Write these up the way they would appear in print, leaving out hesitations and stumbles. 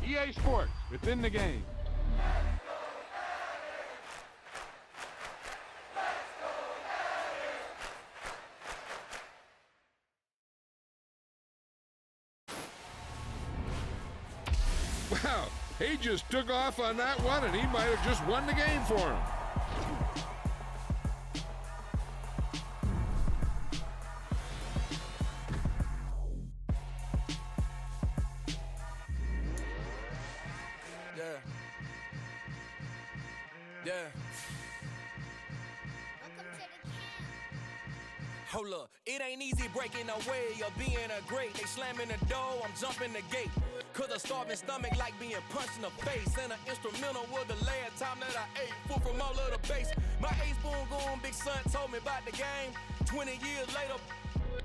EA Sports, within the game. Wow, he just took off on that one, and he might have just won the game for him. Hold up, it ain't easy breaking away or being a great. They slamming the door, I'm jumping the gate. Cause a starving stomach like being punched in the face. And an instrumental was the last time that I ate. Food from all of the base. My ace boom goon, big son told me about the game. 20 years later,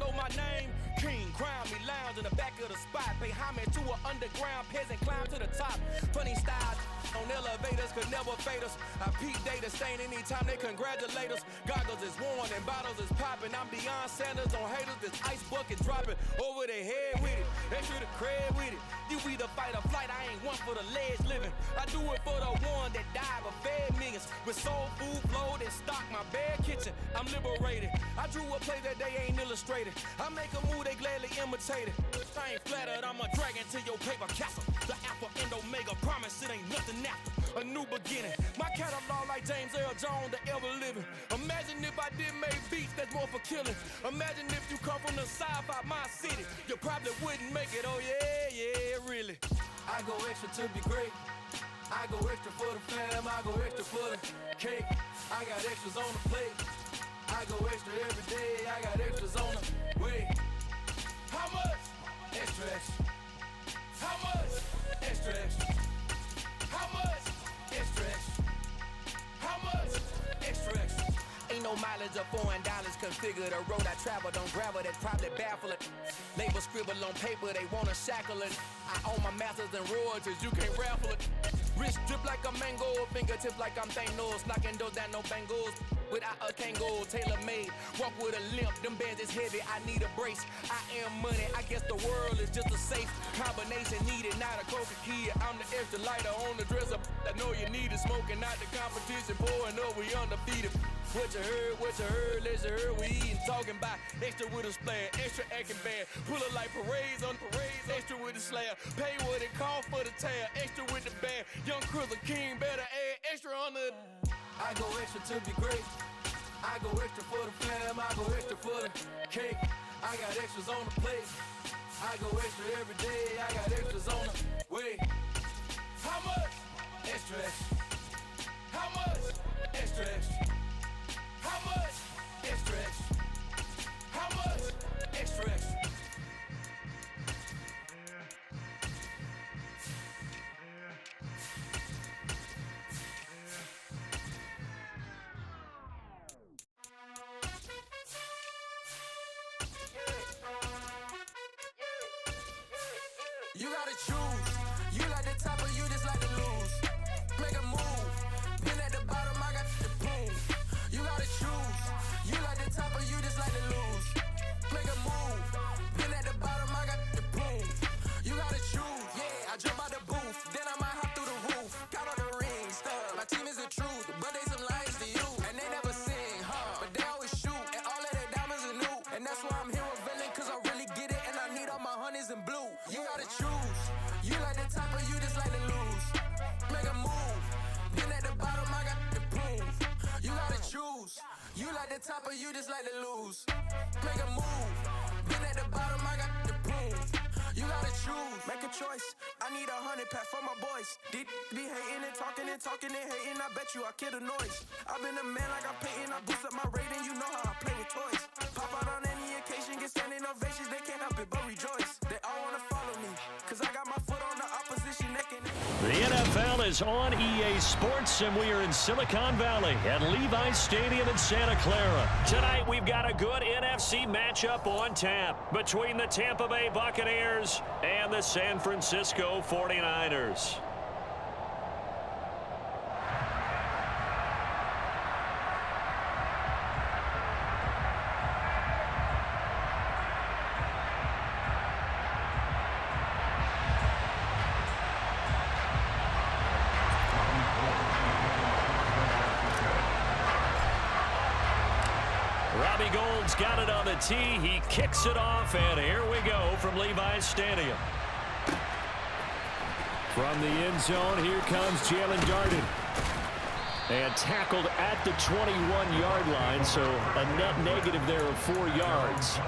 know my name. King, crown me, lounge in the back of the spot. Pay homage to an underground peasant, climb to the top. Funny style on elevators could never fade us. I peep data stain anytime they congratulate us. Goggles is worn and bottles is popping. I'm beyond Sanders on haters, this ice bucket dropping over their head with it. They should have cred with it. You either fight or flight, I ain't one for the ledge living. I do it for the one that died but fed millions. With soul food flowed and stocked my bare kitchen. I'm liberated. I drew a play that they ain't illustrated. I make a move, they gladly imitate it. I ain't flattered, I'm a dragon to your paper castle. The Alpha and Omega, promise it ain't nothing after. A new beginning. My catalog like James Earl Jones, the ever living. Imagine if I did make beats that's more for killing. Imagine if you come from the south out my city. You probably wouldn't make it, oh yeah, really. I go extra to be great. I go extra for the fam, I go extra for the cake. I got extras on the plate. I go extra every day, I got extras on the way. How much? Extra, extra. How much? Extra, extra. How much? Extra, extra. How much? Extra, extra. Ain't no mileage of $4. Configure the road I travel, don't gravel, that's probably baffling. Label scribble on paper, they wanna shackle it. I own my masters and royalties, you can't raffle it. Wrist drip like a mango, fingertips like I'm Thanos, knocking those down, no bangles. Without a Kango, tailor-made, walk with a limp, them bands is heavy, I need a brace. I am money, I guess the world is just a safe combination needed, not a coca key. I'm the extra lighter on the dresser, I know you need it, smoking out the competition, pouring up, we undefeated. What you heard, let's you heard, we eating, talking about extra with a splash, extra acting bad, pull it like parades on parades, extra with the slab, pay what it cost for the tab, extra with the bag, young Crizzle King better add extra on the. I go extra to be great. I go extra for the fam, I go extra for the cake. I got extras on the plate. I go extra every day, I got extras on the way. How much? Extra, extra. How much? Extra, extra. How much? Extra, extra. How much? Extra, extra. You gotta choose. You like the top or you just like to lose. Make a move. Pin at the bottom, I got the boom. You gotta choose. You like the top or you just like to lose. Make a move. Pin at the bottom, I got the boom. You gotta choose. Yeah, I jump out the booth. Then I might hop through the roof. Got all the rings, stuff. My team is the truth, but they some lies to you. And they never sing, but they always shoot. And all of their diamonds are new. And that's why I'm here with villain, cause I really get it. And I need all my honeys in blue. You gotta choose. You like the top or you just like to lose. Make a move. Pin at the bottom, I got the boom. You gotta choose. You like the top or you just like to lose. Make a move. Pin at the bottom, I got the boom. You gotta choose. Make a choice. I need 100 pack for my boys. Be hating and talking and talking and hating. I bet you I kill the noise. I've been a man like I'm Peyton. I boost up my rating. You know how I play with toys. Pop out on any occasion, get standing ovations. They can't help it but rejoice. They all wanna follow me, cause I got my foot on the opposition neck and The NFL is on EA Sports, and we are in Silicon Valley at Levi's Stadium in Santa Clara. Tonight, we've got a good NFC matchup on tap between the Tampa Bay Buccaneers and the San Francisco 49ers. Brady Gold's got it on the tee. He kicks it off, and here we go from Levi's Stadium. From the end zone, here comes Jalen Darden. And tackled at the 21-yard line, so a net negative there of 4 yards.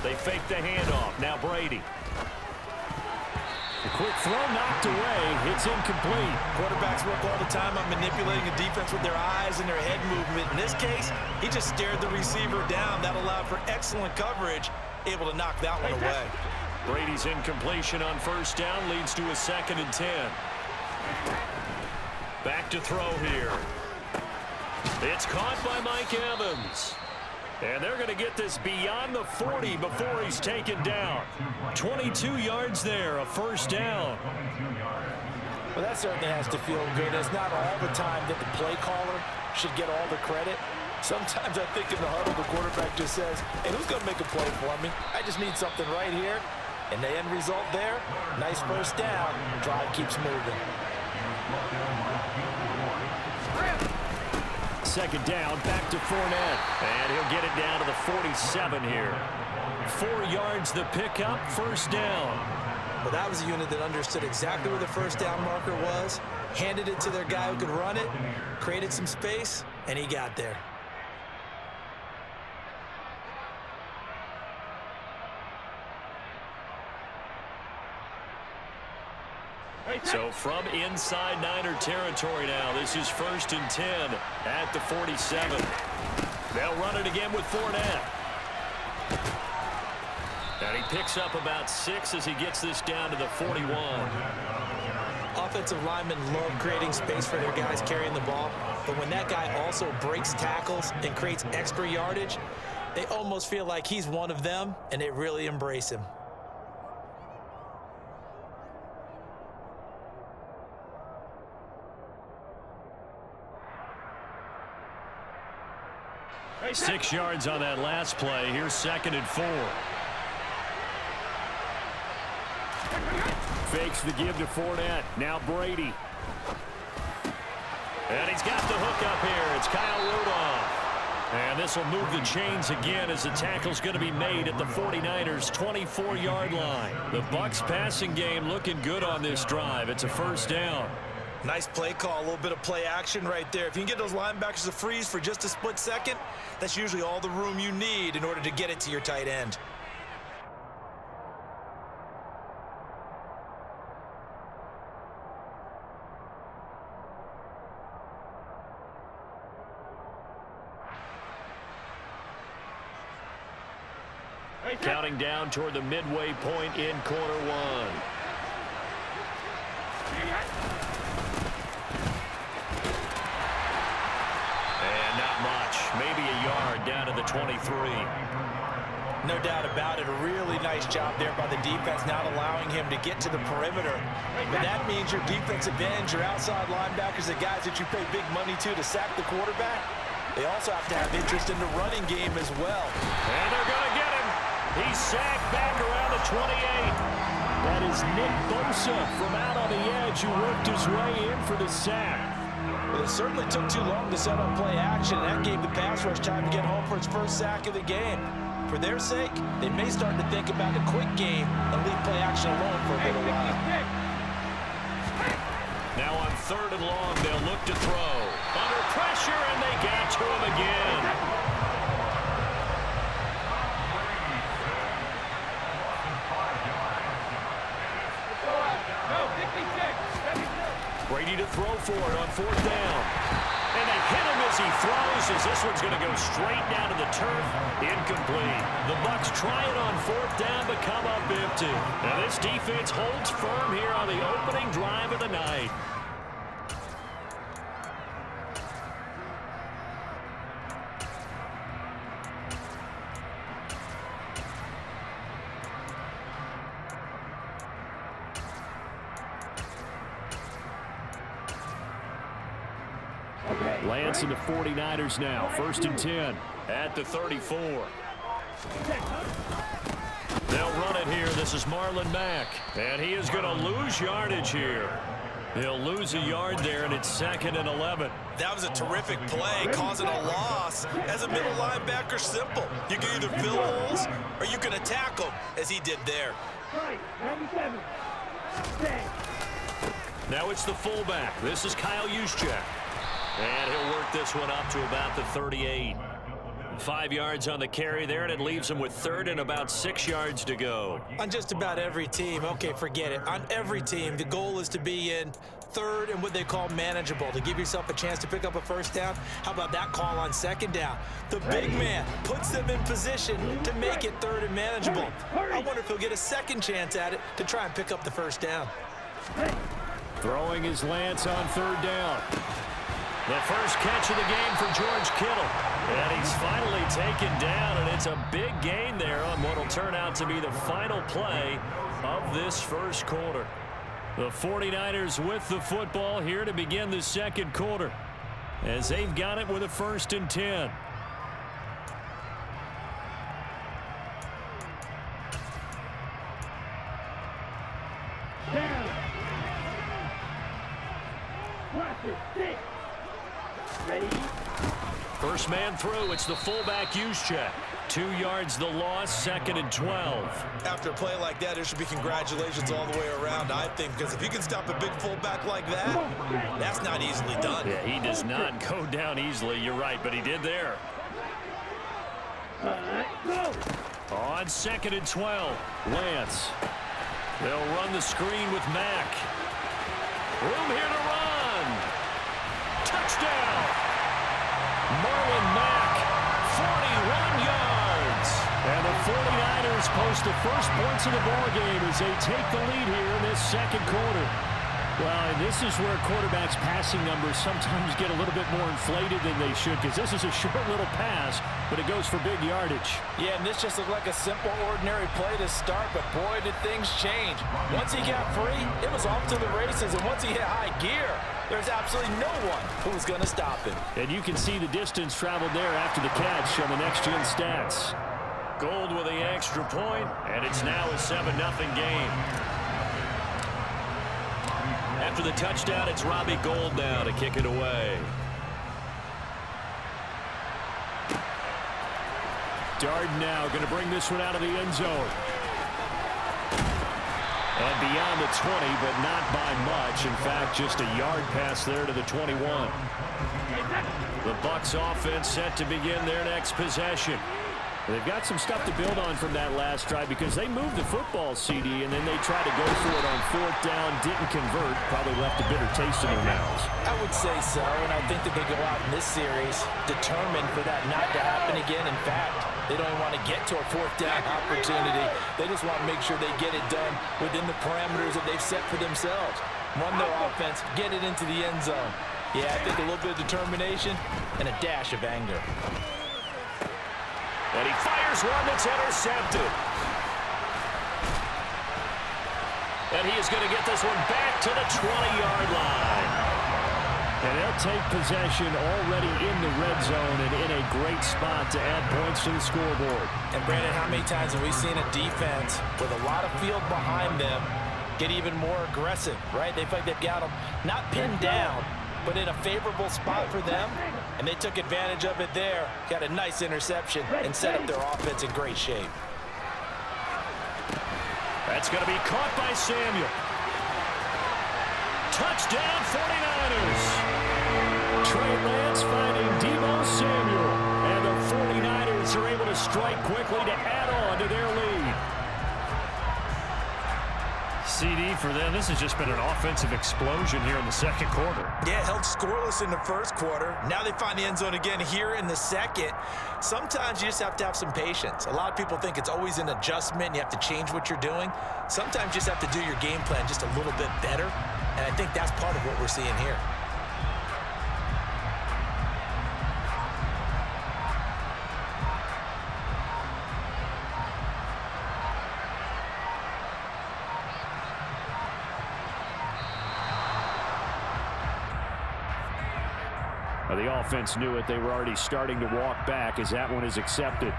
They fake the handoff. Now Brady. A quick throw knocked away. It's incomplete. Quarterbacks work all the time on manipulating a defense with their eyes and their head movement. In this case, he just stared the receiver down. That allowed for excellent coverage, able to knock that one away. Brady's incompletion on first down leads to a 2nd and 10. Back to throw here. It's caught by Mike Evans. And they're going to get this beyond the 40 before he's taken down. 22 yards there, a first down. Well, that certainly has to feel good. It's not all the time that the play caller should get all the credit. Sometimes I think in the huddle, the quarterback just says, hey, who's going to make a play for me? I just need something right here. And the end result there, nice first down. Drive keeps moving. 2nd down, back to Fournette. And he'll get it down to the 47 here. 4 yards the pickup, first down. Well, that was a unit that understood exactly where the first down marker was, handed it to their guy who could run it, created some space, and he got there. So from inside Niner territory now, this is 1st and 10 at the 47. They'll run it again with Fournette. And he picks up about 6 as he gets this down to the 41. Offensive linemen love creating space for their guys carrying the ball, but when that guy also breaks tackles and creates extra yardage, they almost feel like he's one of them, and they really embrace him. Hey, 6 yards on that last play. Here's 2nd and 4. Fakes the give to Fournette. Now Brady. And he's got the hook up here. It's Kyle Rudolph. And this will move the chains again as the tackle's going to be made at the 49ers' 24-yard line. The Bucs passing game looking good on this drive. It's a first down. Nice play call, a little bit of play action right there. If you can get those linebackers to freeze for just a split second, that's usually all the room you need in order to get it to your tight end. Counting down toward the midway point in quarter one. And not much. Maybe a yard down to the 23. No doubt about it. A really nice job there by the defense, not allowing him to get to the perimeter. But that means your defensive ends, your outside linebackers, the guys that you pay big money to sack the quarterback, they also have to have interest in the running game as well. And they're going to get him. He's sacked back around the 28. That is Nick Bosa from out on the edge who worked his way in for the sack. Well, it certainly took too long to set up play action. That gave the pass rush time to get home for its first sack of the game. For their sake, they may start to think about a quick game and leave play action alone for a little while. Now on 3rd and long, they'll look to throw. Under pressure, and they got to him again. Brady to throw for it on 4th down. And they hit him as he throws, as this one's going to go straight down to the turf. Incomplete. The Bucs try it on 4th down, but come up empty. Now this defense holds firm here on the opening drive of the night. Lance and the 49ers now. 1st and 10 at the 34. They'll run it here. This is Marlon Mack. And he is going to lose yardage here. He'll lose a yard there, and it's 2nd and 11. That was a terrific play, causing a loss. As a middle linebacker, simple. You can either fill holes or you can attack them, as he did there. Now it's the fullback. This is Kyle Juszczyk. And he'll work this one up to about the 38. 5 yards on the carry there, and it leaves him with 3rd and about 6 yards to go. On just about every team, okay, forget it. On every team, the goal is to be in 3rd and what they call manageable, to give yourself a chance to pick up a 1st down. How about that call on 2nd down? The big man puts them in position to make it 3rd and manageable. I wonder if he'll get a 2nd chance at it to try and pick up the 1st down. Throwing his Lance on 3rd down. The first catch of the game for George Kittle. And he's finally taken down, and it's a big gain there on what will turn out to be the final play of this first quarter. The 49ers with the football here to begin the 2nd quarter, as they've got it with a 1st and 10. First man through, it's the fullback Juszczyk. 2 yards the loss, 2nd and 12. After a play like that, there should be congratulations all the way around, I think, because if you can stop a big fullback like that, that's not easily done. Yeah, he does not go down easily, you're right, but he did there. On 2nd and 12, Lance. They'll run the screen with Mack. Room here to run. Touchdown. Marlon Mack, 41 yards. And the 49ers post the first points of the ballgame as they take the lead here in this 2nd quarter. Well, and this is where quarterbacks' passing numbers sometimes get a little bit more inflated than they should, because this is a short little pass, but it goes for big yardage. Yeah, and this just looked like a simple, ordinary play to start, but boy, did things change. Once he got free, it was off to the races, and once he hit high gear, there's absolutely no one who was going to stop him. And you can see the distance traveled there after the catch on the next-gen stats. Gold with the extra point, and it's now a 7-0 game. After the touchdown, it's Robbie Gould now to kick it away. Darden now going to bring this one out of the end zone. And beyond the 20, but not by much. In fact, just a yard pass there to the 21. The Bucs offense set to begin their next possession. They've got some stuff to build on from that last drive because they moved the football, CD, and then they tried to go for it on 4th down, didn't convert, probably left a bitter taste in their mouths. I would say so, and I think that they go out in this series determined for that not to happen again. In fact, they don't even want to get to a 4th down opportunity. They just want to make sure they get it done within the parameters that they've set for themselves. Run their offense, get it into the end zone. Yeah, I think a little bit of determination and a dash of anger. And he fires one that's intercepted. And he is going to get this one back to the 20-yard line. And they'll take possession already in the red zone and in a great spot to add points to the scoreboard. And Brandon, how many times have we seen a defense with a lot of field behind them get even more aggressive, right? They feel like they've got them not pinned down, but in a favorable spot for them, and they took advantage of it there, got a nice interception, and set up their offense in great shape. That's going to be caught by Samuel. Touchdown 49ers. Trey Lance finding Deebo Samuel, and the 49ers are able to strike quickly to add on to their lead. CD, for them, this has just been an offensive explosion here in the 2nd quarter. Yeah, held scoreless in the 1st quarter. Now they find the end zone again here in the 2nd. Sometimes you just have to have some patience. A lot of people think it's always an adjustment. You have to change what you're doing. Sometimes you just have to do your game plan just a little bit better, and I think that's part of what we're seeing here. Well, the offense knew it. They were already starting to walk back as that one is accepted.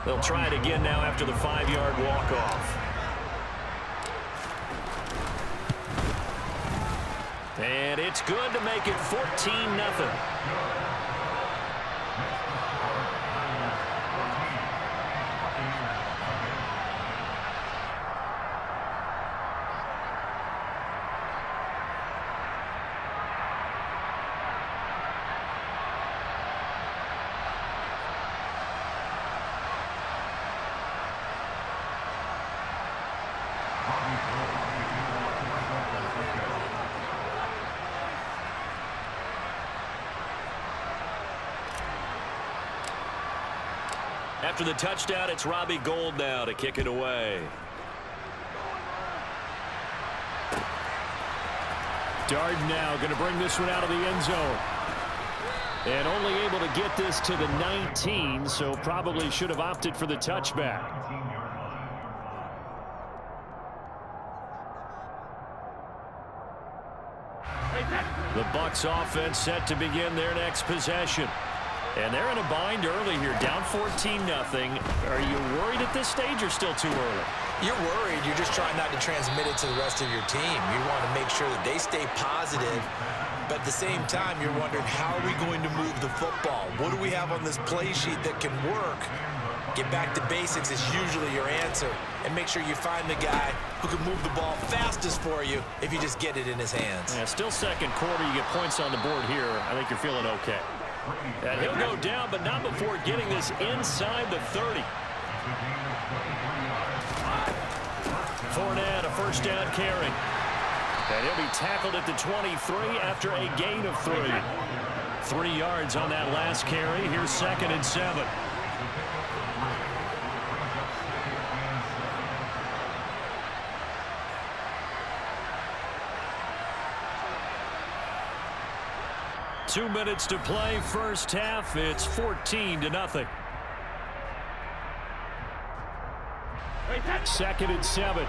They'll try it again now after the 5-yard walk-off. And it's good to make it 14-0. After the touchdown, it's Robbie Gould now to kick it away. Darden now going to bring this one out of the end zone. And only able to get this to the 19, so probably should have opted for the touchback. The Bucs offense set to begin their next possession. And they're in a bind early here, down 14-0. Are you worried at this stage or still too early? You're worried. You're just trying not to transmit it to the rest of your team. You want to make sure that they stay positive. But at the same time, you're wondering, how are we going to move the football? What do we have on this play sheet that can work? Get back to basics is usually your answer. And make sure you find the guy who can move the ball fastest for you if you just get it in his hands. Yeah, still second quarter. You get points on the board here. I think you're feeling okay. And he'll go down, but not before getting this inside the 30. Fournette, a first down carry. And he'll be tackled at the 23 after a gain of 3. 3 yards on that last carry. Here's 2nd and 7. Two minutes to play, first half. It's 14-0. 2nd and 7.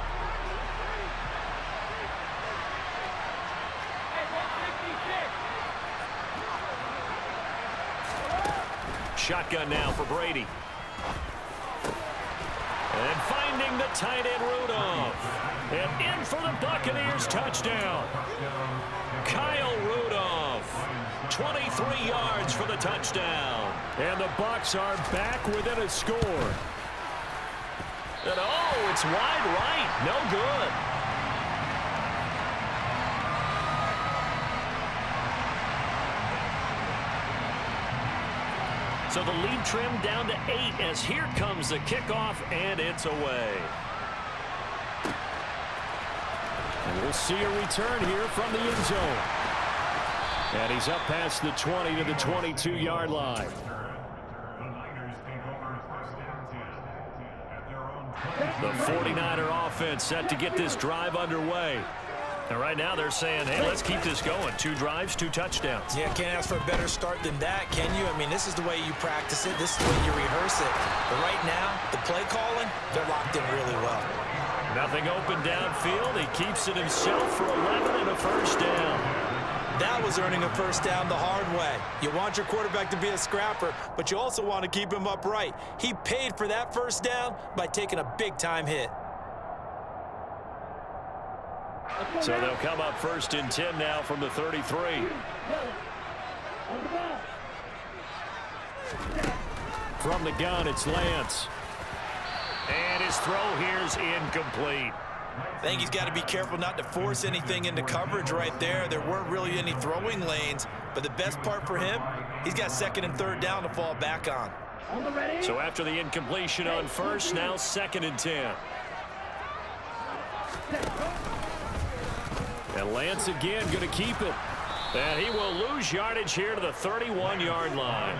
Shotgun now for Brady. And finding the tight end Rudolph. And in for the Buccaneers touchdown. Kyle Rudolph. 23 yards for the touchdown. And the Bucs are back within a score. And oh, it's wide right. No good. So the lead trimmed down to 8 as here comes the kickoff, and it's away. And we'll see a return here from the end zone. And he's up past the 20 to the 22-yard line. The 49er offense set to get this drive underway. And right now they're saying, hey, let's keep this going. 2 drives, 2 touchdowns. Yeah, can't ask for a better start than that, can you? I mean, this is the way you practice it. This is the way you rehearse it. But right now, the play calling, they're locked in really well. Nothing open downfield. He keeps it himself for 11 and a first down. That was earning a first down the hard way. You want your quarterback to be a scrapper, but you also want to keep him upright. He paid for that first down by taking a big-time hit. So they'll come up 1st and 10 now from the 33. From the gun, it's Lance. And his throw here's incomplete. I think he's got to be careful not to force anything into coverage right there. There weren't really any throwing lanes, but the best part for him, he's got 2nd and 3rd down to fall back on. So after the incompletion on 1st, now 2nd and 10. And Lance again going to keep it. And he will lose yardage here to the 31-yard line.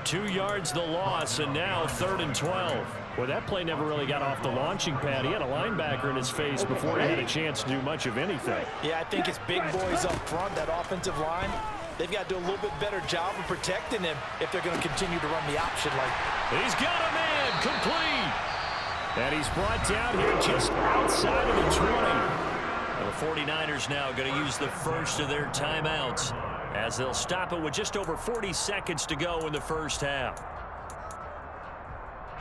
2 yards the loss, and now 3rd and 12. Well, that play never really got off the launching pad. He had a linebacker in his face before he had a chance to do much of anything. Yeah, I think it's big boys up front, that offensive line. They've got to do a little bit better job of protecting him if they're going to continue to run the option like. He's got a man, complete. And he's brought down here just outside of the 20. The 49ers now going to use the first of their timeouts as they'll stop it with just over 40 seconds to go in the first half.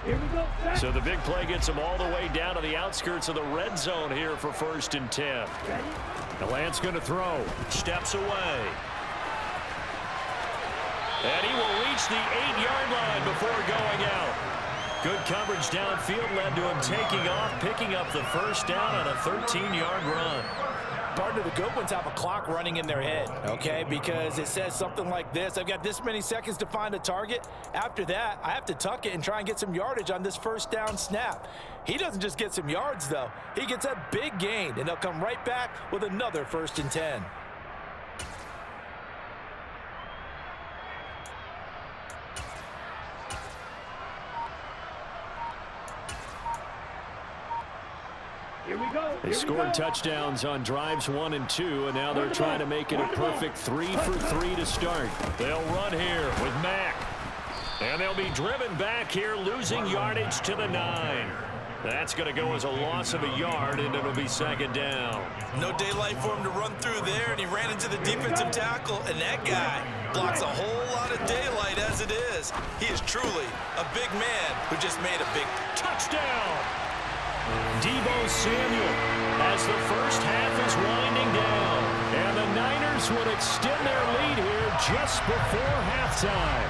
Here we go. So the big play gets them all the way down to the outskirts of the red zone here for 1st and 10. The Lance going to throw. Steps away. And he will reach the 8-yard line before going out. Good coverage downfield led to him taking off, picking up the first down on a 13-yard run. Partner, the good ones have a clock running in their head, okay? Because it says something like this. I've got this many seconds to find a target. After that, I have to tuck it and try and get some yardage on this first down snap. He doesn't just get some yards, though. He gets a big gain, and they'll come right back with another 1st and 10. Here we go. They scored touchdowns on drives 1 and 2, and now they're trying to make it a perfect 3 for 3 to start. They'll run here with Mack. And they'll be driven back here, losing yardage to the 9. That's going to go as a loss of a yard, and it'll be 2nd down. No daylight for him to run through there, and he ran into the defensive tackle, and that guy blocks a whole lot of daylight as it is. He is truly a big man who just made a big touchdown. Deebo Samuel as the first half is winding down. And the Niners would extend their lead here just before halftime.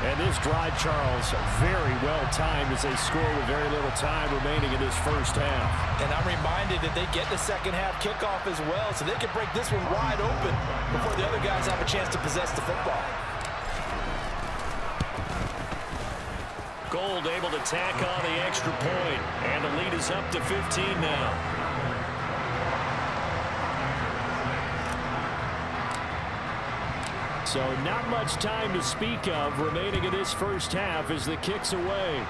And this drive, Charles, very well timed as they score with very little time remaining in this first half. And I'm reminded that they get the second half kickoff as well, so they can break this one wide open before the other guys have a chance to possess the football. Gold able to tack on the extra point, and the lead is up to 15 now. So not much time to speak of remaining in this first half as the kick's away.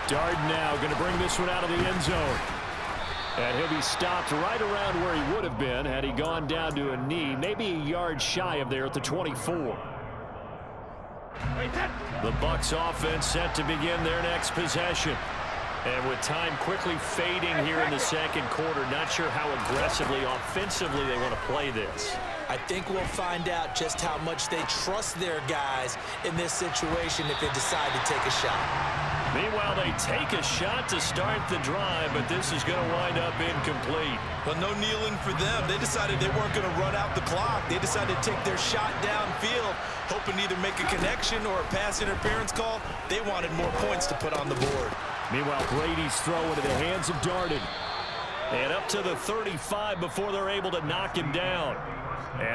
Darden now going to bring this one out of the end zone. And he'll be stopped right around where he would have been had he gone down to a knee, maybe a yard shy of there at the 24. The Bucs offense set to begin their next possession. And with time quickly fading here in the second quarter, not sure how aggressively, offensively they want to play this. I think we'll find out just how much they trust their guys in this situation if they decide to take a shot. Meanwhile, they take a shot to start the drive, but this is going to wind up incomplete. Well, no kneeling for them. They decided they weren't going to run out the clock. They decided to take their shot downfield, hoping to either make a connection or a pass interference call. They wanted more points to put on the board. Meanwhile, Brady's throw into the hands of Darden. And up to the 35 before they're able to knock him down. And